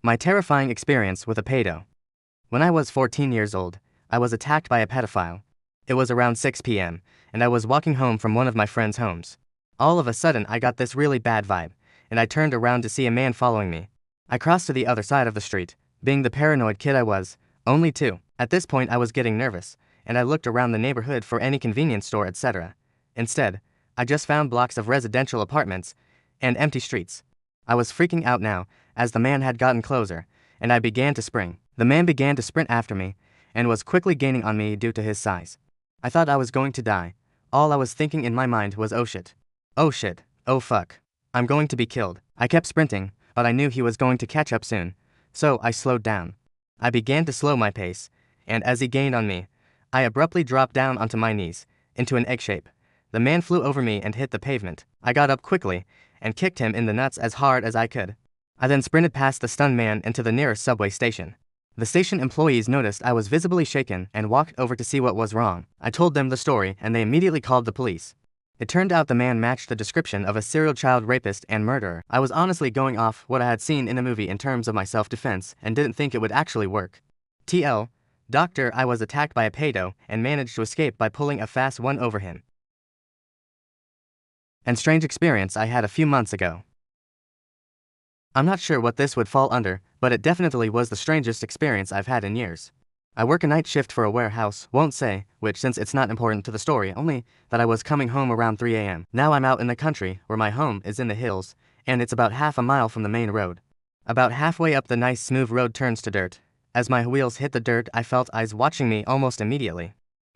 My terrifying experience with a pedo. When I was 14 years old, I was attacked by a pedophile. It was around 6 p.m., and I was walking home from one of my friend's homes. All of a sudden I got this really bad vibe, and I turned around to see a man following me. I crossed to the other side of the street, being the paranoid kid I was, only two. At this point I was getting nervous, and I looked around the neighborhood for any convenience store, etc. Instead, I just found blocks of residential apartments and empty streets. I was freaking out now, as the man had gotten closer, and I began to spring. The man began to sprint after me, and was quickly gaining on me due to his size. I thought I was going to die. All I was thinking in my mind was oh shit. Oh shit, oh fuck. I'm going to be killed. I kept sprinting, but I knew he was going to catch up soon, so I slowed down. I began to slow my pace, and as he gained on me, I abruptly dropped down onto my knees, into an egg shape. The man flew over me and hit the pavement. I got up quickly, and kicked him in the nuts as hard as I could. I then sprinted past the stunned man into the nearest subway station. The station employees noticed I was visibly shaken and walked over to see what was wrong. I told them the story and they immediately called the police. It turned out the man matched the description of a serial child rapist and murderer. I was honestly going off what I had seen in a movie in terms of my self-defense and didn't think it would actually work. TL, Doctor, I was attacked by a pedo and managed to escape by pulling a fast one over him. And strange experience I had a few months ago. I'm not sure what this would fall under, but it definitely was the strangest experience I've had in years. I work a night shift for a warehouse, won't say which since it's not important to the story, only that I was coming home around 3 a.m. Now I'm out in the country, where my home is in the hills, and it's about half a mile from the main road. About halfway up the nice smooth road turns to dirt. As my wheels hit the dirt I felt eyes watching me almost immediately.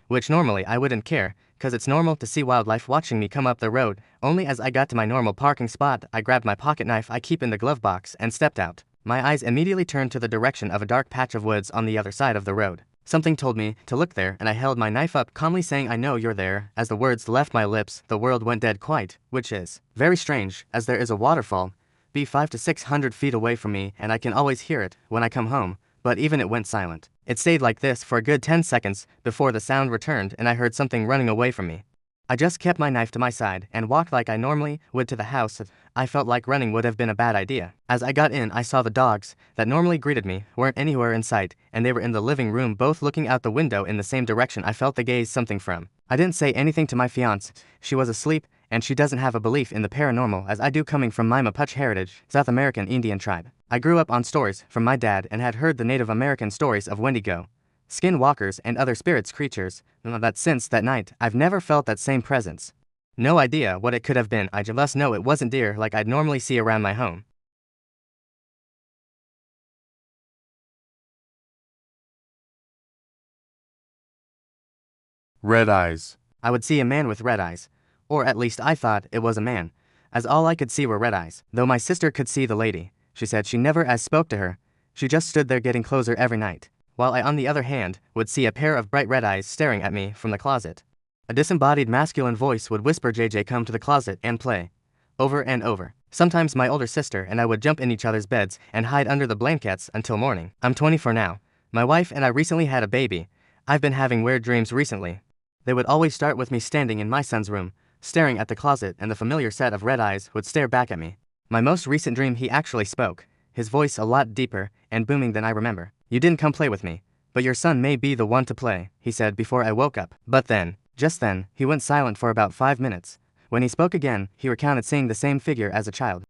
Which normally I wouldn't care, cause it's normal to see wildlife watching me come up the road. Only as I got to my normal parking spot I grabbed my pocket knife I keep in the glove box and stepped out. My eyes immediately turned to the direction of a dark patch of woods on the other side of the road. Something told me to look there and I held my knife up calmly saying I know you're there. As the words left my lips the world went dead quiet, which is very strange as there is a waterfall be 500 to 600 feet away from me and I can always hear it when I come home, but even it went silent. It stayed like this for a good 10 seconds before the sound returned and I heard something running away from me. I just kept my knife to my side and walked like I normally would to the house. I felt like running would have been a bad idea. As I got in I saw the dogs that normally greeted me weren't anywhere in sight and they were in the living room both looking out the window in the same direction I felt the gaze something from. I didn't say anything to my fiancée. She was asleep and she doesn't have a belief in the paranormal as I do coming from my Mapuche heritage, South American Indian tribe. I grew up on stories from my dad and had heard the Native American stories of Wendigo, skinwalkers and other spirits creatures, that since that night I've never felt that same presence. No idea what it could have been, I just know it wasn't deer like I'd normally see around my home. Red eyes. I would see a man with red eyes, or at least I thought it was a man, as all I could see were red eyes. Though my sister could see the lady, she said she never as spoke to her, she just stood there getting closer every night. While I on the other hand, would see a pair of bright red eyes staring at me from the closet. A disembodied masculine voice would whisper JJ come to the closet and play. Over and over. Sometimes my older sister and I would jump in each other's beds and hide under the blankets until morning. I'm 24 now. My wife and I recently had a baby. I've been having weird dreams recently. They would always start with me standing in my son's room, staring at the closet and the familiar set of red eyes would stare back at me. My most recent dream he actually spoke, his voice a lot deeper and booming than I remember. You didn't come play with me, but your son may be the one to play, he said before I woke up. But then, just then, he went silent for about 5 minutes. When he spoke again, he recounted seeing the same figure as a child.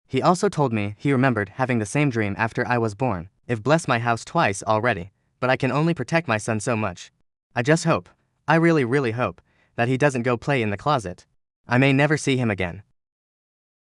He also told me he remembered having the same dream after I was born. I've blessed my house twice already, but I can only protect my son so much. I just hope, I really hope, that he doesn't go play in the closet. I may never see him again.